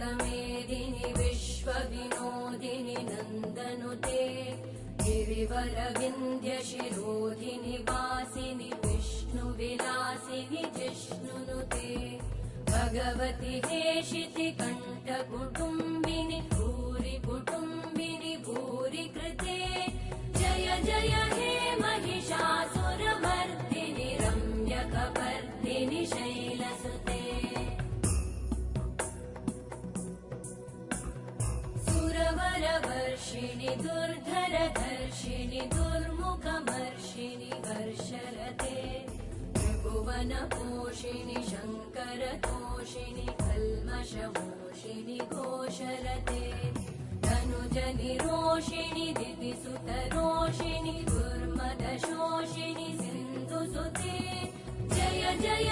पर्वतमेदिनि विश्वविनोदिनि नन्दनुते गिरिवरविन्ध्यशिरोधिनि वासिनि विष्णुविलासिनि जिष्णुनुते भगवति हेशिति कण्ठकुटुम्बिनि भूरि कुटुम्बिनि भूरि कृते जय जय हे महिषासुरमर्दिनि रम्यकपर्दिनि शैलसुते सुरवरवर्षिणि दुर्धरधर्षिणि दुर्मुखमर्षिणि हर्षरते त्रिभुवनपोषिणि शङ्करतोषिणि कल्मषमोषिणि घोषरते धनुजनिरोषिणि दितिसुतरोषिणि दुर्मदशोषिणि सिन्धुसुते जय जय